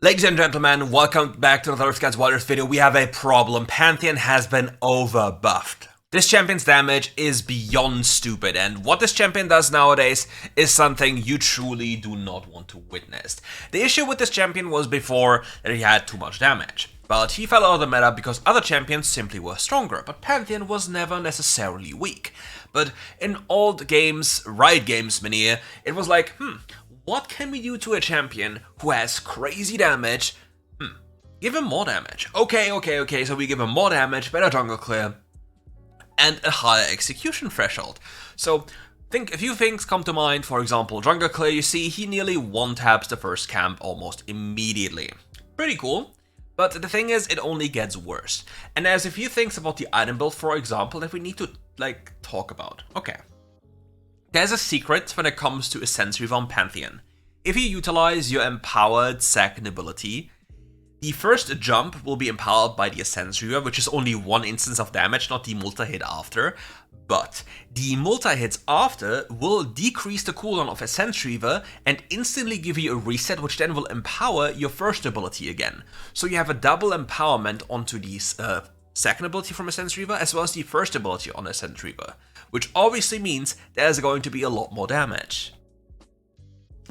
Ladies and gentlemen, welcome back to another RiftGuides WildRift video. We have a problem. Pantheon has been overbuffed. This champion's damage is beyond stupid, and what this champion does nowadays is something you truly do not want to witness. The issue with this champion was before that he had too much damage, but he fell out of the meta because other champions simply were stronger, but Pantheon was never necessarily weak. But in old games, Riot games many, it was like, what can we do to a champion who has crazy damage? Give him more damage. Okay, so we give him more damage, better jungle clear, and a higher execution threshold. So think a few things come to mind. For example, jungle clear, you see he nearly one-taps the first camp almost immediately. Pretty cool. But the thing is, it only gets worse. And there's a few things about the item build, for example, that we need to talk about. Okay. There's a secret when it comes to Ascent Reaver on Pantheon. If you utilize your empowered second ability, the first jump will be empowered by the Ascent Reaver, which is only one instance of damage, not the multi-hit after. But the multi-hits after will decrease the cooldown of Ascent Reaver and instantly give you a reset, which then will empower your first ability again. So you have a double empowerment onto the second ability from Ascent Reaver as well as the first ability on Ascent Reaver, which obviously means there's going to be a lot more damage.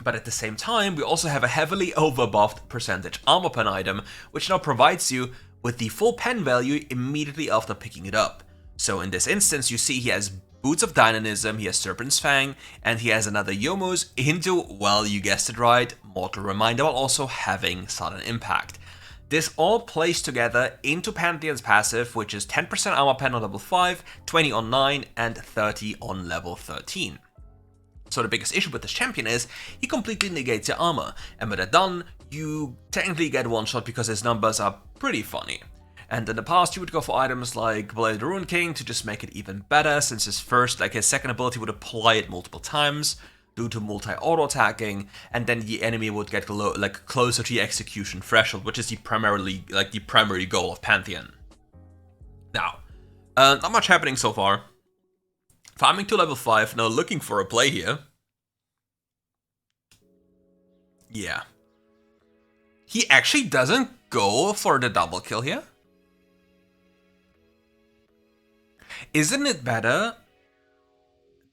But at the same time, we also have a heavily overbuffed percentage armor pen item, which now provides you with the full pen value immediately after picking it up. So in this instance, you see he has Boots of Dynamism, he has Serpent's Fang, and he has another Yomu's into, well, you guessed it right, Mortal Reminder, while also having Sudden Impact. This all plays together into Pantheon's passive, which is 10% armor pen on level 5, 20 on 9, and 30 on level 13. So the biggest issue with this champion is he completely negates your armor, and when they're done, you technically get one shot because his numbers are pretty funny. And in the past, you would go for items like Blade of the Rune King to just make it even better, since his second ability would apply it multiple times due to multi-auto attacking, and then the enemy would get closer to the execution threshold, which is the primary goal of Pantheon. Now, not much happening so far. Farming to level 5, now looking for a play here. Yeah. He actually doesn't go for the double kill here. Isn't it better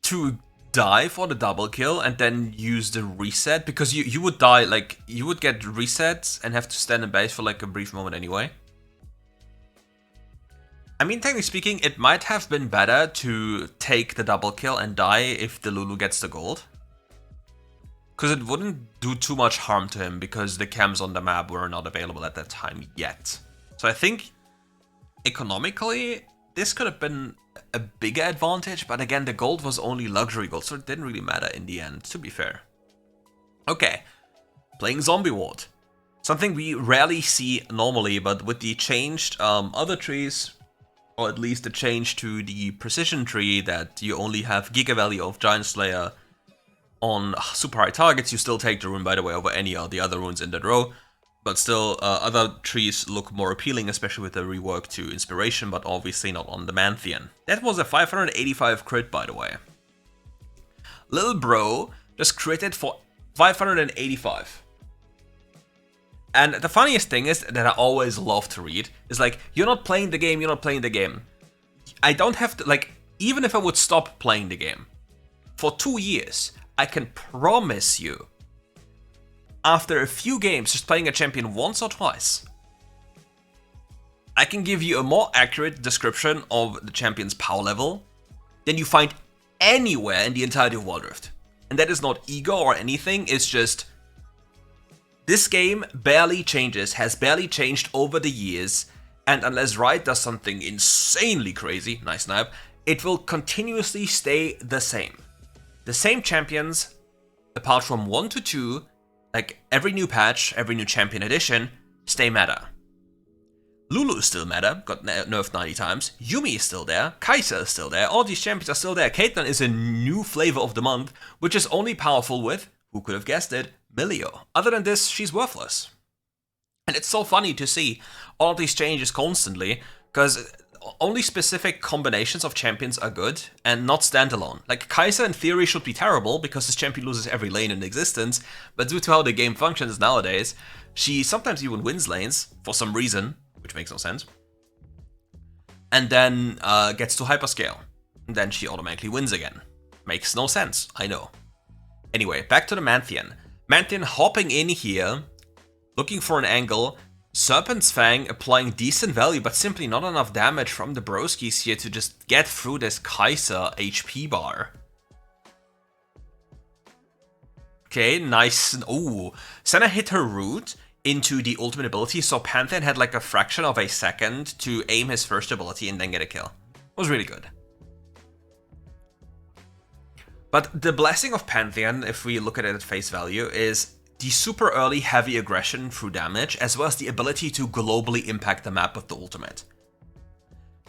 to die for the double kill and then use the reset? Because you would die, you would get resets and have to stand in base for a brief moment anyway. I mean, technically speaking, it might have been better to take the double kill and die if the Lulu gets the gold. Because it wouldn't do too much harm to him because the camps on the map were not available at that time yet. So I think economically, this could have been a bigger advantage, but again, the gold was only luxury gold, so it didn't really matter in the end, to be fair. Okay, playing Zombie Ward. Something we rarely see normally, but with the changed other trees, or at least the change to the precision tree that you only have Giga Value of Giant Slayer on super high targets, you still take the rune, by the way, over any of the other runes in that row. But still, other trees look more appealing, especially with the rework to Inspiration, but obviously not on the Pantheon. That was a 585 crit, by the way. Lil Bro just critted for 585. And the funniest thing is that I always love to read is you're not playing the game, you're not playing the game. I don't have to, even if I would stop playing the game for 2 years, I can promise you, after a few games, just playing a champion once or twice, I can give you a more accurate description of the champion's power level than you find anywhere in the entirety of WildRift. And that is not ego or anything, it's just this game barely changes, has barely changed over the years, and unless Riot does something insanely crazy, nice snipe, it will continuously stay the same. The same champions, apart from 1 to 2, every new patch, every new champion edition, stay meta. Lulu is still meta, got nerfed 90 times, Yuumi is still there, Kai'Sa is still there, all these champions are still there. Caitlyn is a new flavor of the month, which is only powerful with, who could have guessed it, Milio. Other than this, she's worthless. And it's so funny to see all of these changes constantly, because only specific combinations of champions are good, and not standalone. Kai'Sa in theory should be terrible, because this champion loses every lane in existence, but due to how the game functions nowadays, She sometimes even wins lanes, for some reason, which makes no sense. And then gets to hyperscale. And then she automatically wins again. Makes no sense, I know. Anyway, back to the Pantheon. Pantheon hopping in here, looking for an angle. Serpent's Fang applying decent value, but simply not enough damage from the broskies here to just get through this Kai'Sa HP bar. Okay, nice. Ooh, Senna hit her root into the ultimate ability, so Pantheon had like a fraction of a second to aim his first ability and then get a kill. It was really good. But the blessing of Pantheon, if we look at it at face value, is the super early heavy aggression through damage, as well as the ability to globally impact the map with the ultimate.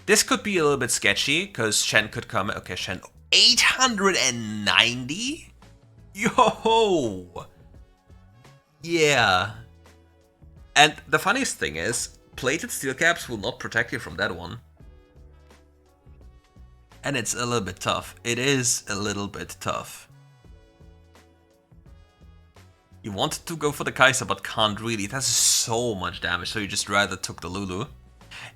This could be a little bit sketchy, because Shen could come... Okay, Shen... 890? Yo! Yeah. And the funniest thing is, plated steel caps will not protect you from that one. And it's a little bit tough. It is a little bit tough. You wanted to go for the Kai'Sa, but can't really. It has so much damage, so you just rather took the Lulu.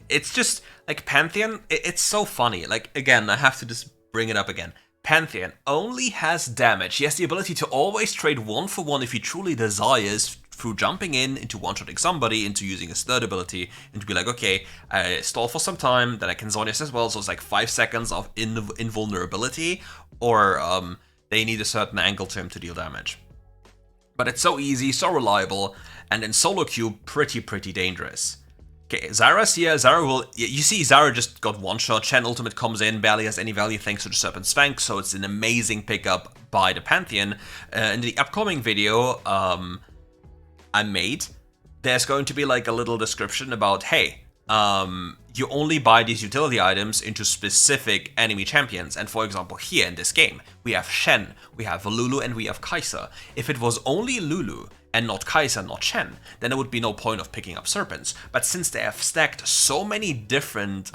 It's just, like, Pantheon, it's so funny. Like, again, I have to just bring it up again. Pantheon only has damage. He has the ability to always trade 1-for-1 if he truly desires, through jumping in, into one-shotting somebody, into using his third ability, and to be like, okay, I stall for some time, then I can Zhonya's as well, so it's like 5 seconds of invulnerability, or they need a certain angle to him to deal damage. But it's so easy, so reliable, and in solo queue, pretty dangerous. Okay, Zyra's here. Zyra will... You see, Zyra just got one shot. Shen ultimate comes in, barely has any value thanks to the Serpent's Fang, so it's an amazing pickup by the Pantheon. In the upcoming video I made, there's going to be like a little description about, hey, you only buy these utility items into specific enemy champions. And for example, here in this game, we have Shen, we have Lulu, and we have Kai'Sa. If it was only Lulu and not Kai'Sa, not Shen, then there would be no point of picking up Serpents. But since they have stacked so many different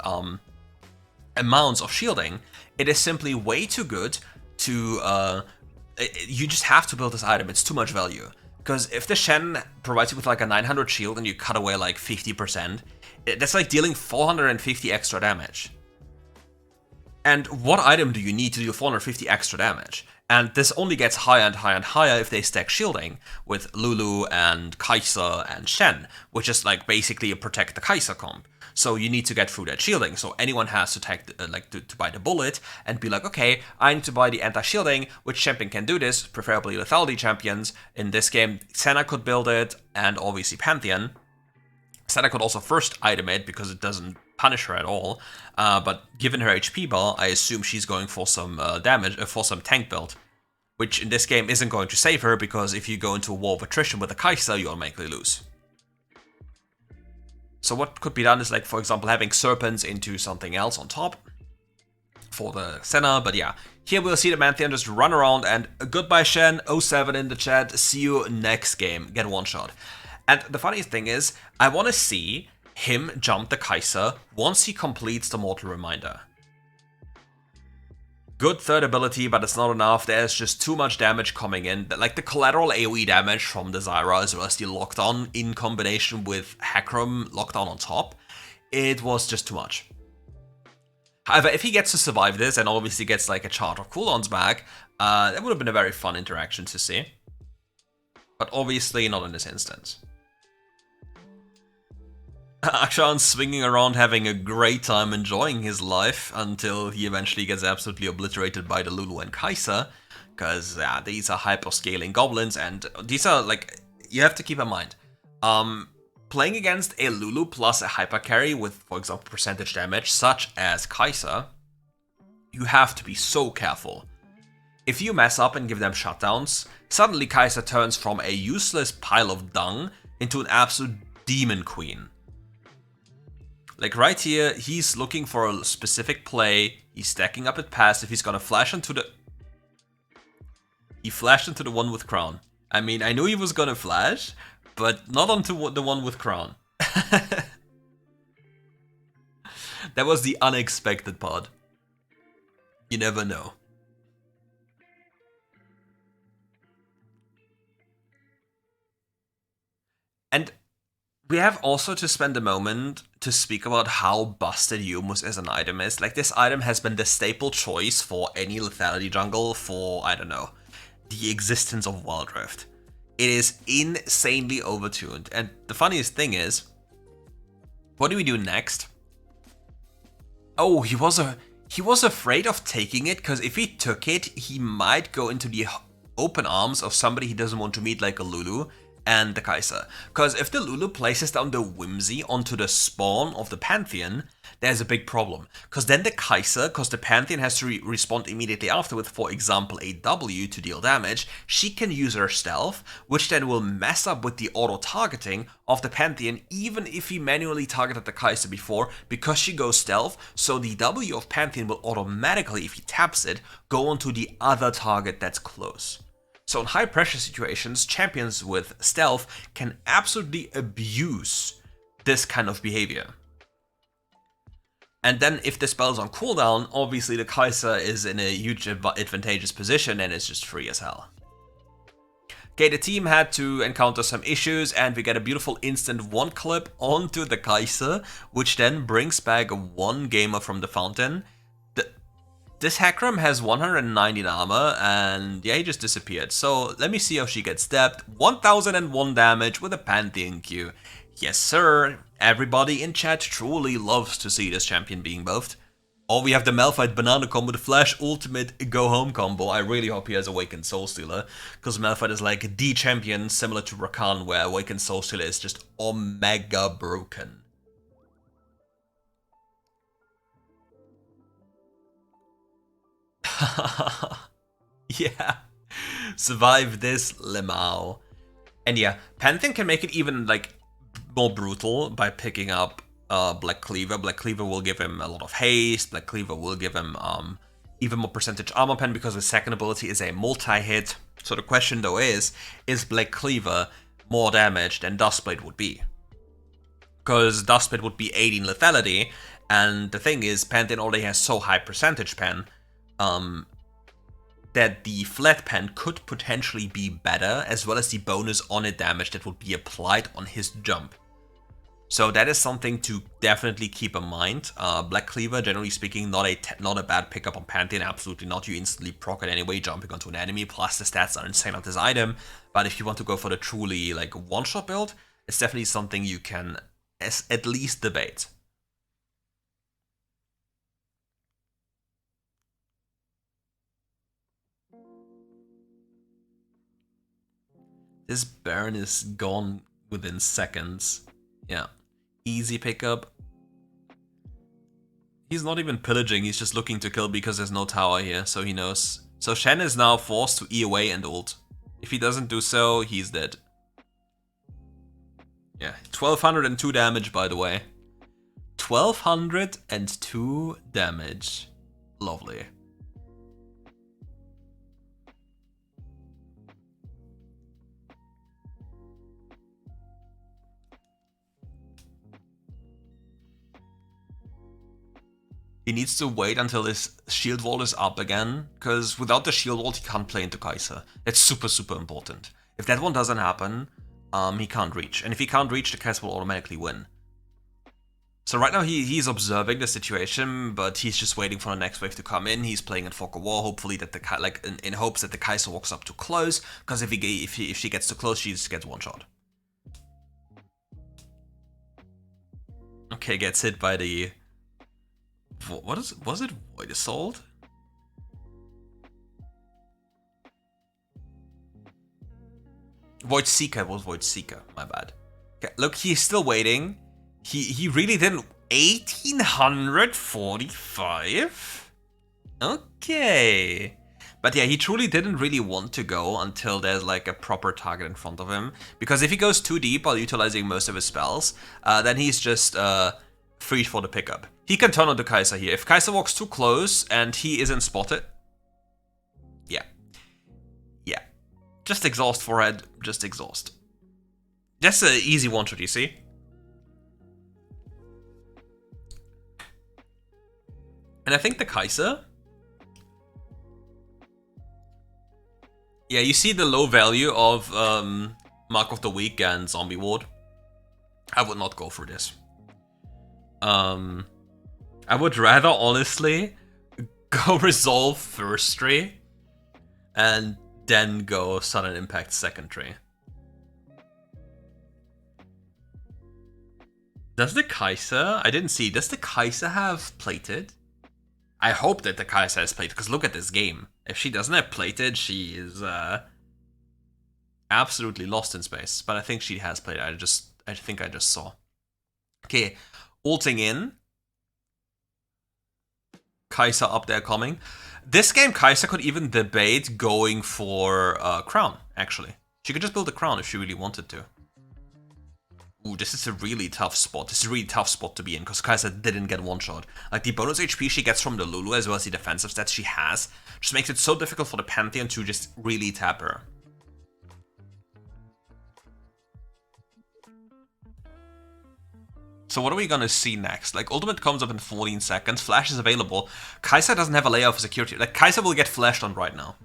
amounts of shielding, it is simply way too good to... you just have to build this item, it's too much value. Because if the Shen provides you with like a 900 shield and you cut away like 50%, that's like dealing 450 extra damage. And what item do you need to deal 450 extra damage? And this only gets higher and higher and higher if they stack shielding with Lulu and Kai'Sa and Shen, which is like basically a protect the Kai'Sa comp. So you need to get through that shielding. So anyone has to take to buy the bullet and be like, okay, I need to buy the anti-shielding. Which champion can do this? Preferably lethality champions. In this game, Senna could build it, and obviously Pantheon. Senna could also first item it because it doesn't punish her at all. But given her HP bar, I assume she's going for some damage, for some tank build. Which in this game isn't going to save her, because if you go into a war of attrition with a Kai'Sa, you automatically lose. So what could be done is, like, for example, having Serpents into something else on top for the Senna. But yeah, here we'll see the Pantheon just run around, and goodbye Shen, 07 in the chat, see you next game, get one shot. And the funniest thing is, I want to see him jump the Kai'Sa once he completes the Mortal Reminder. Good third ability, but it's not enough. There's just too much damage coming in. Like the collateral AoE damage from the Zyra, as well as the lockdown in combination with Hecarim lockdown on top, it was just too much. However, if he gets to survive this and obviously gets like a chart of cooldowns back, that would have been a very fun interaction to see. But obviously not in this instance. Akshan swinging around having a great time enjoying his life until he eventually gets absolutely obliterated by the Lulu and Kai'Sa, because these are hyper-scaling goblins, and these are like, you have to keep in mind, playing against a Lulu plus a hyper carry with, for example, percentage damage such as Kai'Sa, you have to be so careful. If you mess up and give them shutdowns, suddenly Kai'Sa turns from a useless pile of dung into an absolute demon queen. Like right here, he's looking for a specific play, he's stacking up at passive, he's gonna flash into the... He flashed into the one with crown. I mean, I knew he was gonna flash, but not onto the one with crown. That was the unexpected part. You never know. And We have also to spend a moment to speak about how busted Humus as an item is. Like, this item has been the staple choice for any lethality jungle for, I don't know, the existence of WildRift. It is insanely overtuned. And the funniest thing is, what do we do next? Oh, he was afraid of taking it, because if he took it, he might go into the open arms of somebody he doesn't want to meet, like a Lulu and the Kai'Sa. Because if the Lulu places down the Whimsy onto the spawn of the Pantheon, there's a big problem. Because then the Kai'Sa, because the Pantheon has to respond immediately after with, for example, a W to deal damage, she can use her stealth, which then will mess up with the auto-targeting of the Pantheon, even if he manually targeted the Kai'Sa before, because she goes stealth, so the W of Pantheon will automatically, if he taps it, go onto the other target that's close. So in high pressure situations, champions with stealth can absolutely abuse this kind of behavior. And then if the spell's on cooldown, obviously the Kai'Sa is in a huge advantageous position and is just free as hell. Okay, the team had to encounter some issues, and we get a beautiful instant one clip onto the Kai'Sa, which then brings back one gamer from the fountain. This Hecarim has 119 armor, and yeah, he just disappeared. So let me see how she gets stabbed. 1001 damage with a Pantheon Q. Yes, sir. Everybody in chat truly loves to see this champion being buffed. Or we have the Malphite banana combo, the Flash ultimate go home combo. I really hope he has Awakened Soulstealer, because Malphite is like the champion similar to Rakan, where Awakened Soulstealer is just omega broken. Yeah, survive this Limao. And yeah, Pantheon can make it even like more brutal by picking up Black Cleaver. Black Cleaver will give him a lot of haste. Black Cleaver will give him even more percentage armor pen, because his second ability is a multi-hit. So the question though is Black Cleaver more damage than Duskblade would be? Because Duskblade would be 18 lethality, and the thing is, Pantheon already has so high percentage pen that the flat pen could potentially be better, as well as the bonus on it damage that would be applied on his jump. So that is something to definitely keep in mind. Black Cleaver, generally speaking, not a bad pickup on Pantheon, absolutely not. You instantly proc it anyway, jumping onto an enemy, plus the stats are insane of this item. But if you want to go for the truly like one-shot build, it's definitely something you can at least debate. This Baron is gone within seconds. Yeah. Easy pickup. He's not even pillaging, he's just looking to kill because there's no tower here, so he knows. So Shen is now forced to E away and ult. If he doesn't do so, he's dead. Yeah, 1202 damage, by the way. 1202 damage. Lovely. He needs to wait until his shield wall is up again, because without the shield wall, he can't play into Kai'Sa. It's super, super important. If that one doesn't happen, he can't reach. And if he can't reach, the Kai'Sa will automatically win. So right now he's observing the situation, but he's just waiting for the next wave to come in. He's playing in Fog of War, hopefully that in hopes that the Kai'Sa walks up too close, because if she gets too close, she just gets one shot. Okay, gets hit by the... was it Void Assault? Void Seeker, it was Void Seeker, my bad. Okay, look, he's still waiting. He really didn't... 1845? Okay. But yeah, he truly didn't really want to go until there's like a proper target in front of him. Because if he goes too deep while utilizing most of his spells, then he's just free for the pickup. He can turn on the Kai'Sa here. If Kai'Sa walks too close and he isn't spotted... Yeah. Yeah. Just exhaust forehead, just exhaust. That's an easy one-shot, you see? And I think the Kai'Sa... Yeah, you see the low value of Mark of the Week and Zombie Ward. I would not go for this. I would rather honestly go resolve first tree and then go sudden impact second tree. Does the Kai'Sa? I didn't see. Does the Kai'Sa have plated? I hope that the Kai'Sa has plated, because look at this game. If she doesn't have plated, she is absolutely lost in space. But I think she has plated. I think I just saw. Okay, ulting in. Kai'Sa up there coming. This game, Kai'Sa could even debate going for Crown, actually. She could just build a Crown if she really wanted to. Ooh, this is a really tough spot. This is a really tough spot to be in, because Kai'Sa didn't get one-shot. Like, the bonus HP she gets from the Lulu, as well as the defensive stats she has, just makes it so difficult for the Pantheon to just really tap her. So what are we gonna see next? Like, ultimate comes up in 14 seconds, flash is available. Kai'Sa doesn't have a layer of security. Like, Kai'Sa will get flashed on right now.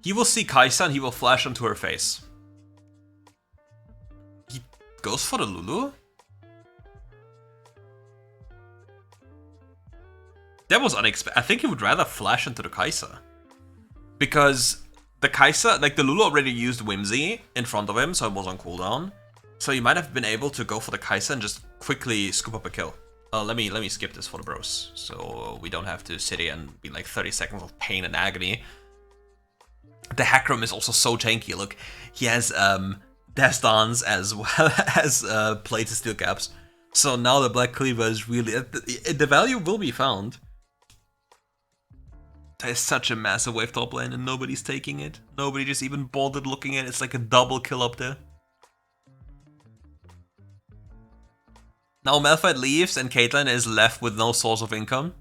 He will see Kai'Sa and he will flash onto her face. He goes for the Lulu? That was unexpected. I think he would rather flash into the Kai'Sa. Because the Kai'Sa, like, the Lulu already used Whimsy in front of him, so it was on cooldown. So you might have been able to go for the Kai'Sa and just quickly scoop up a kill. Let me skip this for the bros, so we don't have to sit here and be like 30 seconds of pain and agony. The Hakram is also so tanky. Look, he has Death Dance as well as plated steel caps. So now the Black Cleaver is really... the value will be found. There's such a massive wave top lane and nobody's taking it. Nobody just even bothered looking at it. It's like a double kill up there. Now Malphite leaves and Caitlyn is left with no source of income.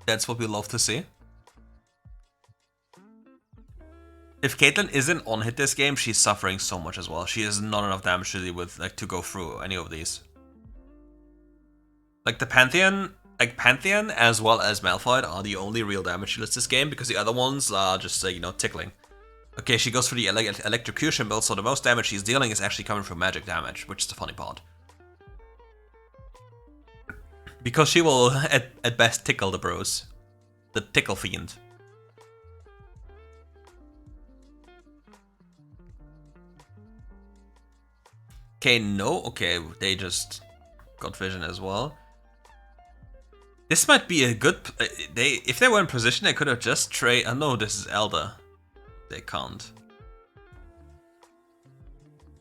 That's what we love to see. If Caitlyn isn't on hit this game, she's suffering so much as well. She has not enough damage really with like to go through any of these. Like the Pantheon, as well as Malphite are the only real damage dealers this game, because the other ones are just you know, tickling. Okay, she goes for the electrocution build, so the most damage she's dealing is actually coming from magic damage, which is the funny part. Because she will, at best, tickle the bros. The tickle fiend. Okay, no. Okay, they just got vision as well. This might be a good... if they were in position, they could have just traded... Oh no, this is Elder. They can't.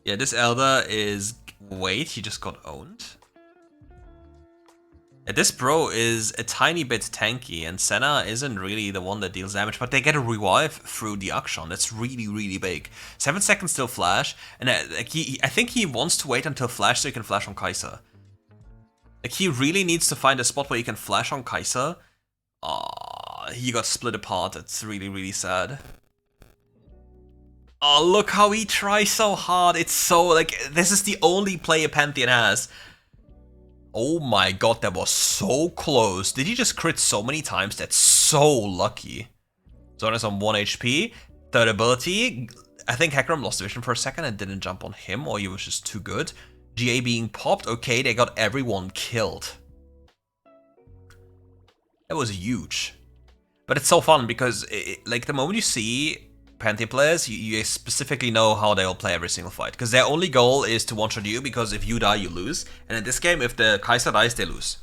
Yeah, this Elder is... Wait, he just got owned? This bro is a tiny bit tanky, and Senna isn't really the one that deals damage, but they get a revive through the Akshan. That's really, really big. 7 seconds till flash, and like I think he wants to wait until flash so he can flash on Kai'Sa. Like, he really needs to find a spot where he can flash on Kai'Sa. He got split apart. It's really, really sad. Oh, look how he tries so hard. It's so, like, this is the only play a Pantheon has. Oh my god, that was so close. Did he just crit so many times? That's so lucky. Zona's on 1 HP. Third ability. I think Hakram lost vision for a second and didn't jump on him, or he was just too good. GA being popped. Okay, they got everyone killed. That was huge. But it's so fun because, like, the moment you see Pantheon players, you specifically know how they'll play every single fight. Because their only goal is to one-shot you, because if you die, you lose. And in this game, if the Kai'Sa dies, they lose.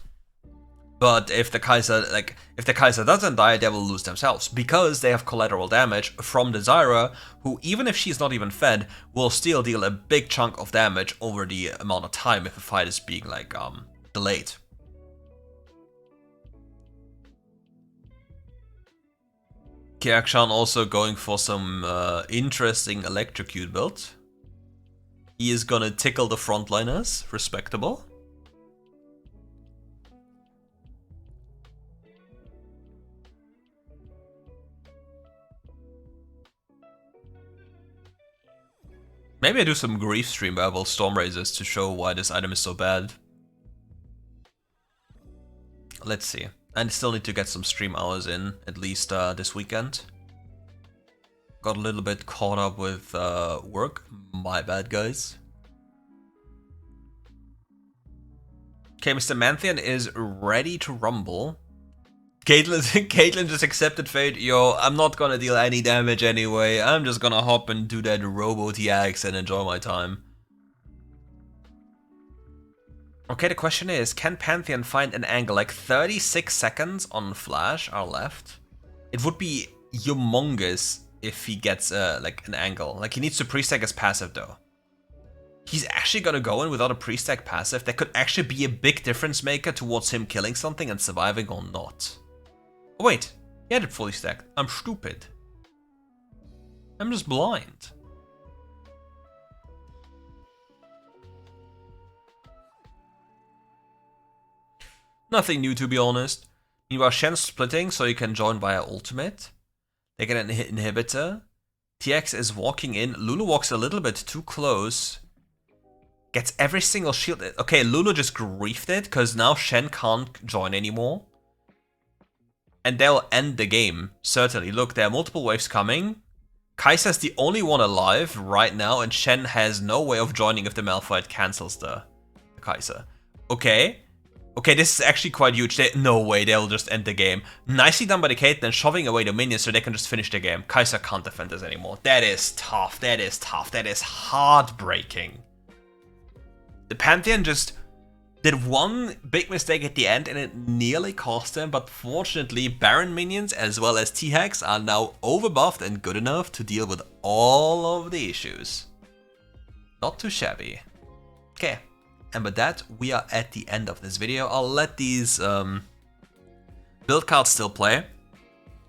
But if the Kai'Sa doesn't die, they will lose themselves. Because they have collateral damage from the Zyra, who, even if she's not even fed, will still deal a big chunk of damage over the amount of time if a fight is being, like, delayed. Akshan also going for some interesting electrocute build. He is gonna tickle the frontliners, respectable. Maybe I do some grief stream where I will storm razors to show why this item is so bad. Let's see. I still need to get some stream hours in, at least this weekend. Got a little bit caught up with work. My bad, guys. Okay, Mr. Pantheon is ready to rumble. Caitlyn just accepted fate. Yo, I'm not gonna deal any damage anyway. I'm just gonna hop and do that Robo TX and enjoy my time. Okay, the question is, can Pantheon find an angle? Like 36 seconds on flash are left. It would be humongous if he gets like an angle. Like he needs to pre-stack his passive though. He's actually gonna go in without a pre-stack passive. That could actually be a big difference maker towards him killing something and surviving or not. Oh wait, he had it fully stacked. I'm stupid. I'm just blind. Nothing new to be honest. Meanwhile, Shen's splitting so you can join via ultimate. They get an inhibitor. TX is walking in. Lulu walks a little bit too close. Gets every single shield. Okay, Lulu just griefed it because now Shen can't join anymore. And they'll end the game, certainly. Look, there are multiple waves coming. Kai'Sa's the only one alive right now, and Shen has no way of joining if the Malphite cancels the Kai'Sa. Okay. Okay, this is actually quite huge. No way, they'll just end the game. Nicely done by the Caitlyn, shoving away the minions so they can just finish the game. Kai'Sa can't defend this anymore. That is tough. That is tough. That is heartbreaking. The Pantheon just did one big mistake at the end and it nearly cost them, but fortunately Baron minions as well as T-Hex are now overbuffed and good enough to deal with all of the issues. Not too shabby. Okay, and with that we are at the end of this video. I'll let these build cards still play.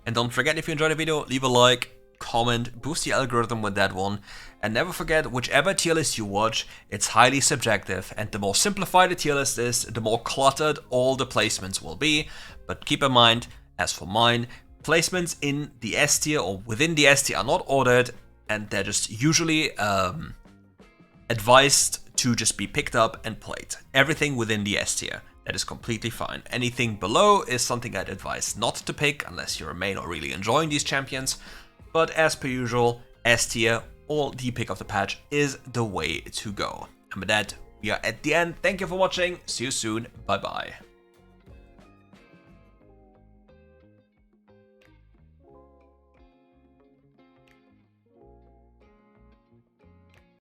And don't forget, if you enjoyed the video, leave a like, comment, boost the algorithm with that one, and never forget, whichever tier list you watch, it's highly subjective, and the more simplified the tier list is, the more cluttered all the placements will be. But keep in mind, as for mine, placements in the S tier or within the S tier are not ordered, and they're just usually advised to just be picked up and played. Everything within the S tier, that is completely fine. Anything below is something I'd advise not to pick unless you're a main or really enjoying these champions. But as per usual, S tier or the pick of the patch is the way to go. And with that, we are at the end. Thank you for watching. See you soon. Bye bye.